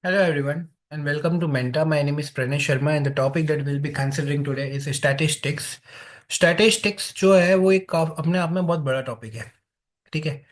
Hello everyone and welcome to Menta. My name is Pranesh Sharma and the topic that we'll be considering today is statistics. Statistics जो है वो एक अपने आप में बहुत बड़ा टॉपिक है। ठीक है।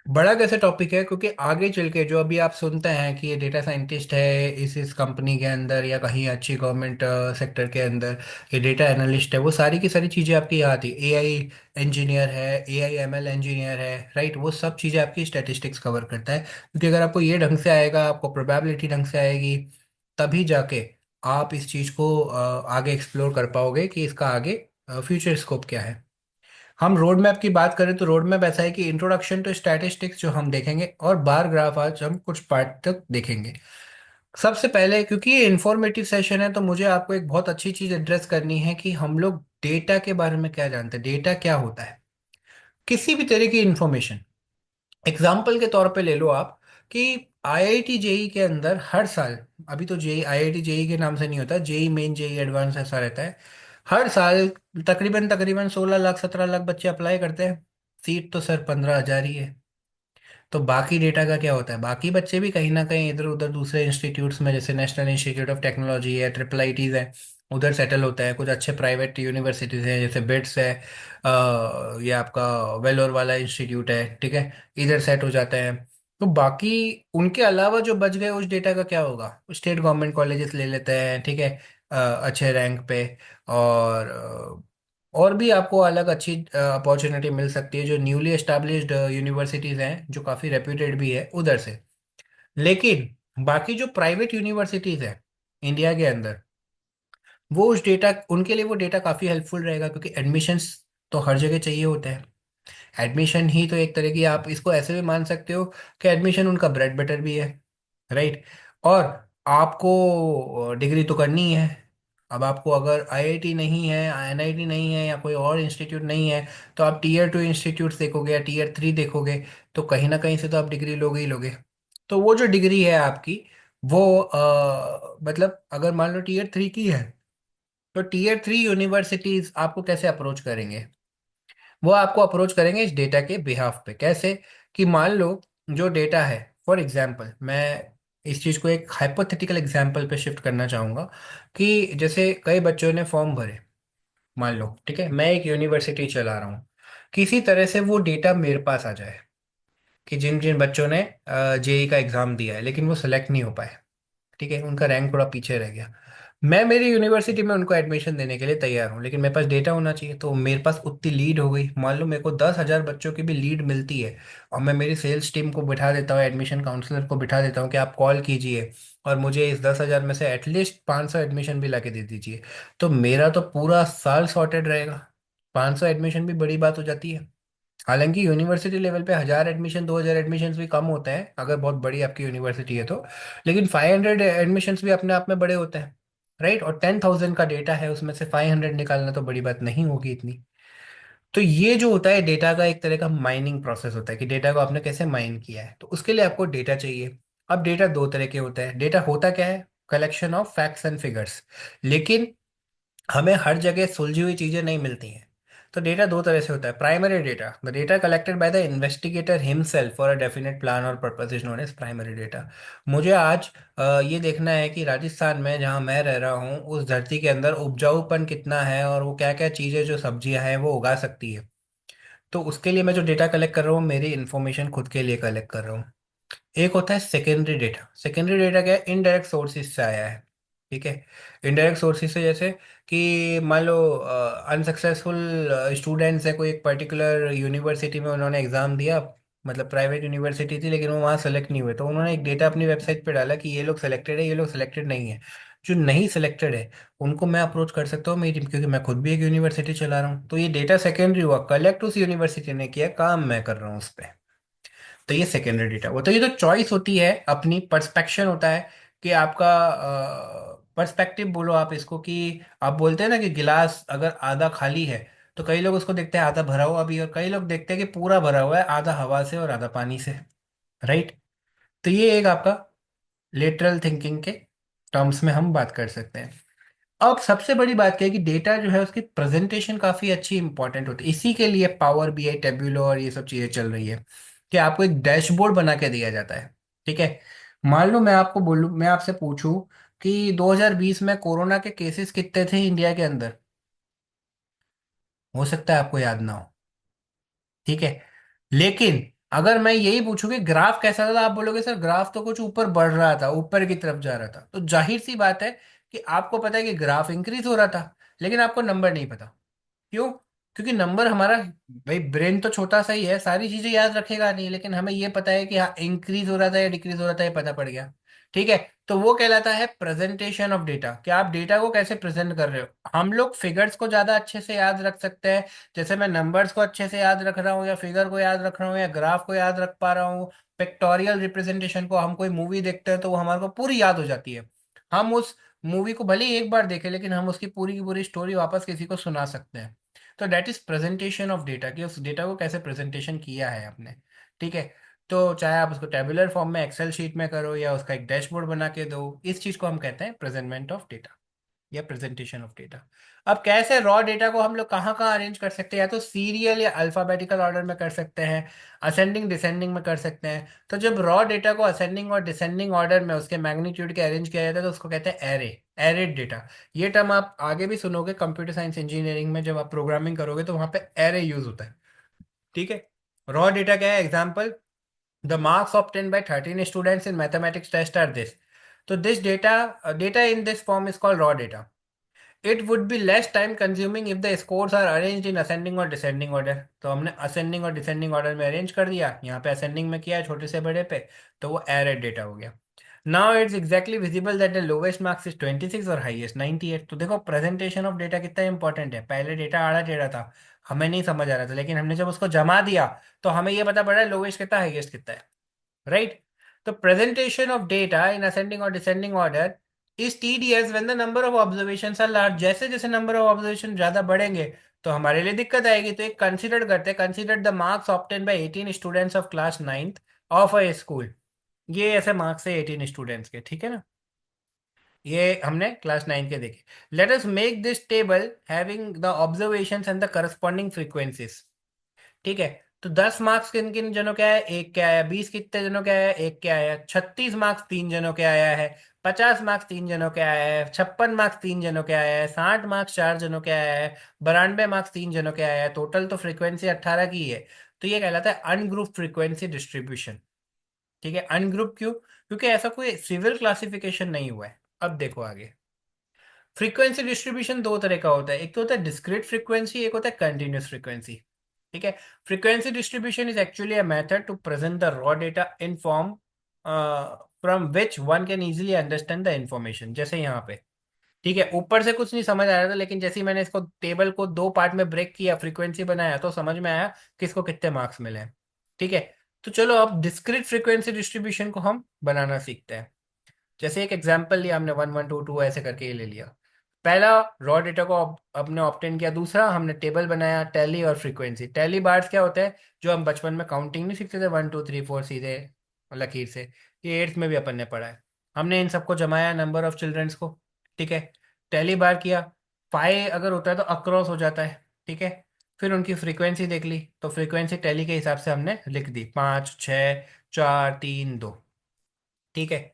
बड़ा कैसे टॉपिक है क्योंकि आगे चल के जो अभी आप सुनते हैं कि ये डेटा साइंटिस्ट है इस कंपनी के अंदर या कहीं अच्छी गवर्नमेंट सेक्टर के अंदर ये डेटा एनालिस्ट है, वो सारी की सारी चीज़ें आपकी यहाँ आती है। एआई इंजीनियर है, एआई एमएल इंजीनियर है, राइट। वो सब चीज़ें आपकी स्टैटिस्टिक्स कवर करता है क्योंकि अगर आपको ये ढंग से आएगा, आपको प्रोबेबिलिटी ढंग से आएगी, तभी जाके आप इस चीज़ को आगे एक्सप्लोर कर पाओगे कि इसका आगे फ्यूचर स्कोप क्या है। हम रोड मैप की बात करें तो रोड मैप ऐसा है कि इंट्रोडक्शन टू स्टैटिस्टिक्स जो हम देखेंगे और बार ग्राफ आज हम कुछ पार्ट तक देखेंगे। सबसे पहले क्योंकि ये इंफॉर्मेटिव सेशन है तो मुझे आपको एक बहुत अच्छी चीज एड्रेस करनी है कि हम लोग डेटा के बारे में क्या जानते हैं, डेटा क्या होता है। किसी भी तरह की इंफॉर्मेशन, एग्जाम्पल के तौर पे ले लो आप कि आईआईटी जेई के अंदर हर साल, अभी तो जेई आईआईटी जेई के नाम से नहीं होता, जेई मेन जेई एडवांस ऐसा रहता है। हर साल तकरीबन तकरीबन 16 लाख 17 लाख बच्चे अप्लाई करते हैं। सीट तो सर 15,000 ही है। तो बाकी डेटा का क्या होता है? बाकी बच्चे भी कहीं ना कहीं इधर उधर दूसरे इंस्टीट्यूट्स में, जैसे नेशनल इंस्टीट्यूट ऑफ टेक्नोलॉजी है, ट्रिपल आईटीज है, उधर सेटल होता है। कुछ अच्छे प्राइवेट यूनिवर्सिटीज हैं जैसे बिट्स है, या आपका वेलोर वाला इंस्टीट्यूट है, ठीक है, इधर सेट हो जाता है। तो बाकी उनके अलावा जो बच गए उस डेटा का क्या होगा? स्टेट गवर्नमेंट कॉलेजेस ले लेते हैं, ठीक है, अच्छे रैंक पे। और और भी आपको अलग अच्छी अपॉर्चुनिटी मिल सकती है जो न्यूली एस्टैब्लिश्ड यूनिवर्सिटीज हैं, जो काफ़ी रेप्यूटेड भी है उधर से। लेकिन बाकी जो प्राइवेट यूनिवर्सिटीज है इंडिया के अंदर, वो उस डेटा, उनके लिए वो डेटा काफ़ी हेल्पफुल रहेगा क्योंकि एडमिशन्स तो हर जगह चाहिए होते हैं। एडमिशन ही तो एक तरह की, आप इसको ऐसे भी मान सकते हो कि एडमिशन उनका ब्रेड बटर भी है, राइट। और आपको डिग्री तो करनी है। अब आपको अगर आईआईटी नहीं है, एनआईटी नहीं है या कोई और इंस्टीट्यूट नहीं है, तो आप टीयर 2 इंस्टीट्यूट देखोगे या टीयर 3 देखोगे, तो कहीं ना कहीं से तो आप डिग्री लोगे ही लोगे। तो वो जो डिग्री है आपकी, वो मतलब अगर मान लो टीयर 3 की है, तो टीयर 3 यूनिवर्सिटीज आपको कैसे अप्रोच करेंगे? वो आपको अप्रोच करेंगे इस डेटा के बिहाफ पे। कैसे? कि मान लो जो डेटा है, फॉर एग्जांपल मैं इस चीज़ को एक हाइपोथेटिकल एग्जांपल पे शिफ्ट करना चाहूँगा कि जैसे कई बच्चों ने फॉर्म भरे, मान लो, ठीक है, मैं एक यूनिवर्सिटी चला रहा हूँ, किसी तरह से वो डेटा मेरे पास आ जाए कि जिन जिन बच्चों ने जेई का एग्ज़ाम दिया है लेकिन वो सिलेक्ट नहीं हो पाए, ठीक है, उनका रैंक थोड़ा पीछे रह गया। मैं मेरी यूनिवर्सिटी में उनको एडमिशन देने के लिए तैयार हूँ, लेकिन मेरे पास डेटा होना चाहिए। तो मेरे पास उतनी लीड हो गई, मान लो मेरे को 10,000 बच्चों की भी लीड मिलती है, और मैं मेरी सेल्स टीम को बिठा देता हूँ, एडमिशन काउंसलर को बिठा देता हूँ कि आप कॉल कीजिए और मुझे इस 10,000 में से एटलीस्ट 500 एडमिशन भी ला के दे दीजिए। तो मेरा तो पूरा साल सॉर्टेड रहेगा। 500 एडमिशन भी बड़ी बात हो जाती है। हालांकि यूनिवर्सिटी लेवल पे 1,000 एडमिशन 2,000 एडमिशन भी कम होते हैं अगर बहुत बड़ी आपकी यूनिवर्सिटी है तो। लेकिन 500 एडमिशन भी अपने आप में बड़े होते हैं, राइट। और 10,000 का डेटा है, उसमें से 500 निकालना तो बड़ी बात नहीं होगी इतनी। तो ये जो होता है डेटा का एक तरह का माइनिंग प्रोसेस होता है कि डेटा को आपने कैसे माइन किया है, तो उसके लिए आपको डेटा चाहिए। अब डेटा दो तरह के होता है। डेटा होता क्या है? Collection of facts and figures. लेकिन हमें हर जगह सुलझी हुई चीजें नहीं मिलती हैं। तो डेटा दो तरह से होता है। Primary data, the data collected by the investigator himself for a definite plan और purpose is known as primary data. मुझे आज ये देखना है कि राजस्थान में जहाँ मैं रह रहा हूँ उस धरती के अंदर उपजाऊपन कितना है और वो क्या क्या चीज़ें जो सब्जियां हैं वो उगा सकती है। तो उसके लिए मैं जो डेटा कलेक्ट कर रहा हूँ, मेरी इन्फॉर्मेशन खुद के लिए कलेक्ट कर रहा हूँ। एक होता है सेकेंडरी डेटा। सेकेंडरी डेटा क्या है? इनडायरेक्ट सोर्सेज से आया है, ठीक है। इनडायरेक्ट सोर्सेज से जैसे कि मान लो अनसक्सेसफुल स्टूडेंट्स है, कोई एक पर्टिकुलर यूनिवर्सिटी में उन्होंने एग्जाम दिया, मतलब प्राइवेट यूनिवर्सिटी थी लेकिन वो वहाँ सेलेक्ट नहीं हुए, तो उन्होंने एक डेटा अपनी वेबसाइट पे डाला कि ये लोग सेलेक्टेड है, ये लोग सेलेक्टेड नहीं है। जो नहीं सिलेक्टेड है उनको मैं अप्रोच कर सकता हूँ मेरी, क्योंकि मैं खुद भी एक यूनिवर्सिटी चला रहा हूँ। तो ये डेटा सेकेंडरी हुआ, कलेक्ट उस यूनिवर्सिटी ने किया, काम मैं कर रहा हूँ उस पर। तो ये सेकेंडरी डेटा हुआ। तो ये तो चॉइस होती है अपनी, पर्सपेक्शन होता है कि आपका पर्सपेक्टिव बोलो आप इसको, कि आप बोलते हैं ना कि गिलास अगर आधा खाली है तो कई लोग उसको देखते हैं आधा भरा हुआ भी, और कई लोग देखते हैं कि पूरा भरा हुआ है, आधा हवा से और आधा पानी से, राइट। तो ये एक आपका लेटरल थिंकिंग के टर्म्स में हम बात कर सकते हैं। अब सबसे बड़ी बात क्या है कि डेटा जो है उसकी प्रेजेंटेशन काफी अच्छी इंपॉर्टेंट होती है। इसी के लिए पावर बीआई, टेब्यूलो और ये सब चीजें चल रही है कि आपको एक डैशबोर्ड बना के दिया जाता है, ठीक है। मान लो मैं आपको बोलूं, मैं आपसे पूछूं कि 2020 में कोरोना के केसेस कितने थे इंडिया के अंदर, हो सकता है आपको याद ना हो, ठीक है। लेकिन अगर मैं यही पूछूं कि ग्राफ कैसा था, तो आप बोलोगे सर ग्राफ तो कुछ ऊपर बढ़ रहा था, ऊपर की तरफ जा रहा था। तो जाहिर सी बात है कि आपको पता है कि ग्राफ इंक्रीज हो रहा था, लेकिन आपको नंबर नहीं पता। क्यों? क्योंकि नंबर हमारा, भाई ब्रेन तो छोटा सा ही है, सारी चीजें याद रखेगा नहीं, लेकिन हमें ये पता है कि हाँ इंक्रीज हो रहा था या डिक्रीज हो रहा था, ये पता पड़ गया। ठीक है। तो वो कहलाता है प्रेजेंटेशन ऑफ डेटा, कि आप डेटा को कैसे प्रेजेंट कर रहे हो। हम लोग फिगर्स को ज्यादा अच्छे से याद रख सकते हैं, जैसे मैं नंबर्स को अच्छे से याद रख रहा हूँ, या फिगर को याद रख रहा हूँ, या ग्राफ को याद रख पा रहा हूँ। पिक्टोरियल रिप्रेजेंटेशन को, हम कोई मूवी देखते हैं तो वो हमारे को पूरी याद हो जाती है। हम उस मूवी को भले ही एक बार देखें, लेकिन हम उसकी पूरी की पूरी स्टोरी वापस किसी को सुना सकते हैं। तो that is presentation of data, कि उस डेटा को कैसे प्रेजेंटेशन किया है आपने। ठीक है। तो चाहे आप उसको टेबुलर फॉर्म में एक्सेल शीट में करो, या उसका एक डैशबोर्ड बना के दो, इस चीज को हम कहते हैं प्रेजेंटमेंट ऑफ डेटा या प्रेजेंटेशन ऑफ डेटा। अब कैसे रॉ डेटा को हम लोग कहाँ कहाँ अरेंज कर सकते हैं, या तो सीरियल या अल्फाबेटिकल ऑर्डर में कर सकते हैं, असेंडिंग डिसेंडिंग में कर सकते हैं। तो जब रॉ डेटा को असेंडिंग और डिसेंडिंग ऑर्डर में उसके मैग्नीट्यूड के अरेंज किया जाता है, तो उसको कहते हैं एरे, एरेड डेटा। ये टर्म आप आगे भी सुनोगे कंप्यूटर साइंस इंजीनियरिंग में, जब आप प्रोग्रामिंग करोगे तो वहां पे एरे यूज होता है। ठीक है। रॉ डेटा क्या है? Example, the marks obtained by 13 students in mathematics test are this. So this data in this form is called raw data. It would be less time consuming if the scores are arranged in ascending or descending order. तो हमने ascending और descending order में arrange कर दिया, यहाँ पे ascending में किया है छोटे से बड़े पे, तो वो array data हो गया। Now it's exactly visible that the lowest marks is 26 और highest 98। तो देखो प्रेजेंटेशन ऑफ डेटा कितना इंपॉर्टेंट है। पहले डेटा आड़ा टेढ़ा था, हमें नहीं समझ आ रहा था, लेकिन हमने जब उसको जमा दिया तो हमें ये पता पड़ा लोवेस्ट कितना हाईएस्ट कितना है। राइट। तो presentation of data in ascending और descending order is tedious when the number of observations are large. जैसे जैसे नंबर ऑफ ऑब्जर्वेशन ज्यादा बढ़ेंगे तो हमारे लिए दिक्कत आएगी। तो एक कंसीडर करते हैं, consider the marks obtain bye 18 students of class 9th of a school. ये ऐसे मार्क्स है 18 स्टूडेंट्स के, ठीक है ना। ये हमने क्लास 9 के देखे। Let us make this table having the observations and the corresponding frequencies. ठीक है। तो 10 मार्क्स किन किन जनों के आया, एक के आया। 20 कितने जनों के आया, एक के आया। 36 मार्क्स 3 जनों के आया है। 50 मार्क्स 3 जनों के आया है। 56 मार्क्स 3 जनों के आया है। 60 मार्क्स 4 जनों के आया है। 92 मार्क्स 3 जनों के आया है। टोटल तो फ्रीक्वेंसी 18 की है। तो ये कहलाता है अनग्रुप फ्रीक्वेंसी डिस्ट्रीब्यूशन। ठीक है। अनग्रुप क्यों? क्योंकि ऐसा कोई सिविल क्लासिफिकेशन नहीं हुआ है। अब देखो आगे। फ्रीक्वेंसी डिस्ट्रीब्यूशन दो तरह का होता है, एक तो होता है डिस्क्रीट फ्रीक्वेंसी, एक होता है कंटिन्यूस फ्रीक्वेंसी। ठीक है। Frequency distribution is actually a method to present the raw data in form from which one can easily understand the information. जैसे यहाँ पे, ठीक है, ऊपर से कुछ नहीं समझ आ रहा था, लेकिन जैसे ही मैंने इसको टेबल को दो पार्ट में ब्रेक किया, फ्रीक्वेंसी बनाया, तो समझ में आया किसको कितने मार्क्स मिले हैं। ठीक है। तो चलो अब डिस्क्रीट फ्रीक्वेंसी डिस्ट्रीब्यूशन को हम बनाना सीखते हैं। जैसे एक एग्जांपल लिया हमने, 1 1 2 2 ऐसे करके ये ले लिया। पहला रॉ डेटा को हमने ऑब्टेन किया। दूसरा हमने टेबल बनाया, टैली और फ्रीक्वेंसी। टैली बार्स क्या होता है? जो हम बचपन में काउंटिंग नहीं सीखते थे, 1 2 3 4 सीधे लकीर से, ये एट्थ में भी अपन ने पढ़ा है। हमने इन सबको जमाया, नंबर ऑफ चिल्ड्रंस को। ठीक है। टैली बार किया, 5 अगर होता है तो अक्रॉस हो जाता है। ठीक है। फिर उनकी फ्रीक्वेंसी देख ली, तो फ्रीक्वेंसी टैली के हिसाब से हमने लिख दी, 5 6 4 3 2। ठीक है।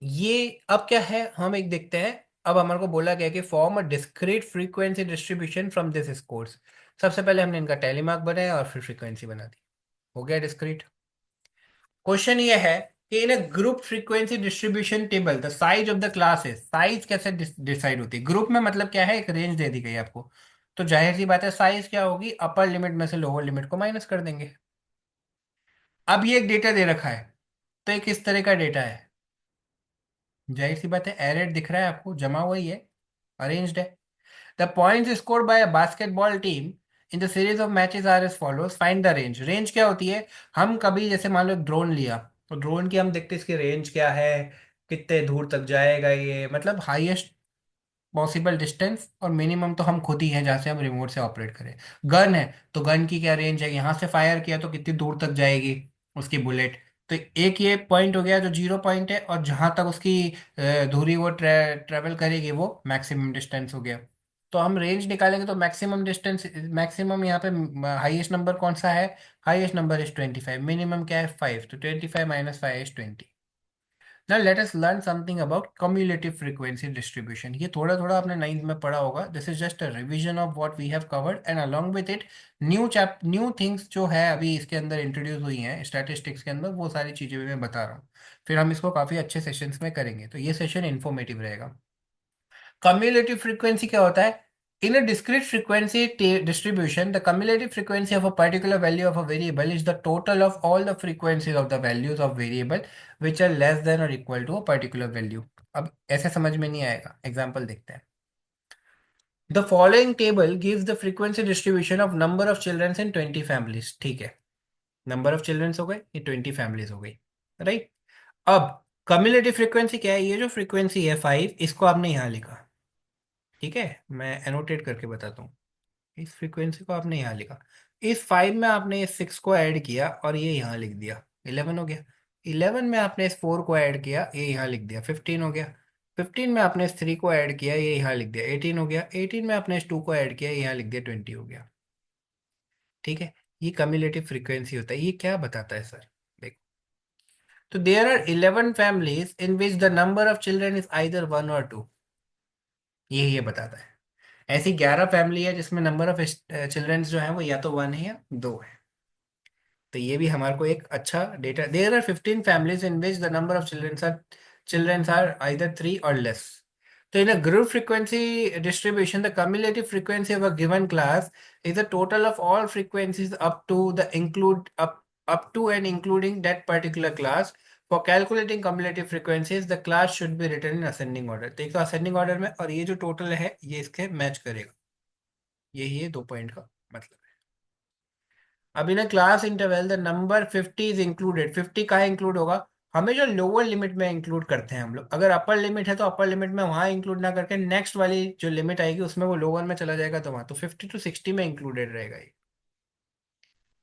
ये अब क्या है, हम एक देखते हैं। अब हमारे को बोला गया कि form a discrete frequency distribution from this scores. सबसे पहले हमने इनका टेलीमार्क बनाया और फिर फ्रीक्वेंसी बना दी। हो गया डिस्क्रीट। क्वेश्चन ये है कि in a group frequency distribution table the size of the classes, size कैसे डिसाइड होती है ग्रुप में? मतलब क्या है, एक रेंज दे दी गई आपको, तो जाहिर सी बात है साइज क्या होगी, अपर लिमिट में से लोअर लिमिट को माइनस कर देंगे। अब ये एक डेटा दे रखा है, तो ये किस तरह का डेटा है? जाहिर सी बात है एरेड दिख रहा है आपको, जमा हुआ ही है, अरेंज्ड है। The points scored by a basketball team in the series of matches are as follows, find the range. Range क्या होती है? हम कभी जैसे मान लो ड्रोन लिया, तो ड्रोन की हम देखते हैं इसकी रेंज क्या है, कितने दूर तक जाएगा ये, मतलब हाईएस्ट पॉसिबल डिस्टेंस, और मिनिमम तो हम खुद ही हैं जहाँ से हम रिमोट से ऑपरेट करें। गन है, तो गन की क्या रेंज है, यहाँ से फायर किया तो कितनी दूर तक जाएगी उसकी बुलेट। तो एक ये पॉइंट हो गया जो 0 पॉइंट है, और जहाँ तक उसकी धुरी वो ट्रेवल करेगी वो मैक्सिमम डिस्टेंस हो गया। तो हम रेंज निकालेंगे तो मैक्सिमम डिस्टेंस, मैक्सिमम यहाँ पे हाईएस्ट नंबर कौन सा है? Highest number is 25। मिनिमम क्या है? 5। तो 25 - 5 is 20। Now let us learn something about cumulative frequency distribution. ये थोड़ा थोड़ा आपने नाइन्थ में पढ़ा होगा. This is just a revision of what we have covered and along with it new things जो है अभी इसके अंदर इंट्रोड्यूस हुई हैं स्टैटिस्टिक्स के अंदर, वो सारी चीज़ें भी मैं बता रहा हूँ. फिर हम इसको काफ़ी अच्छे सेशंस में करेंगे, तो ये सेशन इन्फॉर्मेटिव रहेगा. Cumulative frequency क्या होता है? In a discrete frequency distribution, the cumulative frequency of a particular value of a variable is the total of all the frequencies of the values of variable which are less than or equal to a particular value. अब ऐसे समझ में नहीं आएगा, example देखते हैं. The following table gives the frequency distribution of number of children in 20 families. ठीक है, नंबर ऑफ चिल्ड्रंस हो गए, ये 20 फैमिलीज हो गई, राइट. अब कम्युलेटिव फ्रीक्वेंसी क्या है? ये जो फ्रीक्वेंसी है 5, इसको आपने यहाँ लिखा. ठीक है, मैं एनोटेट करके बताता हूँ. इस फ्रीक्वेंसी को आपने यहाँ लिखा. इस 5 में आपने इस 6 को ऐड किया और ये यहाँ लिख दिया, 11 हो गया. 11 में आपने इस 4 को ऐड किया, ये यहाँ लिख दिया, 15 हो गया. 15 में आपने इस 3 को ऐड किया, ये यहाँ लिख दिया, 18 हो गया. 18 में आपने इस 2 को ऐड किया, ये यहाँ लिख दिया, 20 हो गया. ठीक है, ये कम्युलेटिव फ्रीक्वेंसी होता है. ये क्या बताता है सर? देखो, तो there are 11 families in which the number of children is either 1 और 2. ये बताता है. ऐसी 11 फैमिली है जिसमें नंबर ऑफ चिल्ड्रंस जो है वो या तो 1 है या 2 है. तो ये भी हमारे को एक अच्छा data. There are 15 families in which the number of children are either 3 or less. So in a group frequency distribution, the cumulative frequency of a given class is the total of all frequencies up to and including that particular class. For calculating cumulative frequencies, the class should be written in ascending order. तो एक तो ascending order में, और ये जो total है ये इसके मैच करेगा. यही है 2 पॉइंट का मतलब. अब in class interval the number 50 is included. 50 कहाँ इंक्लूड होगा? हमेशा लोअर लिमिट में इंक्लूड करते हैं हम लोग. अगर अपर लिमिट है तो अपर लिमिट में वहां इंक्लूड ना करके नेक्स्ट वाली जो लिमिट आएगी उसमें वो लोअर में चला जाएगा, तो वहां तो 50 to 60 में इंक्लूडेड रहेगा ये.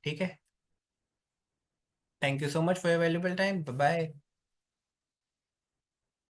ठीक है. Thank you so much for your valuable time. Bye.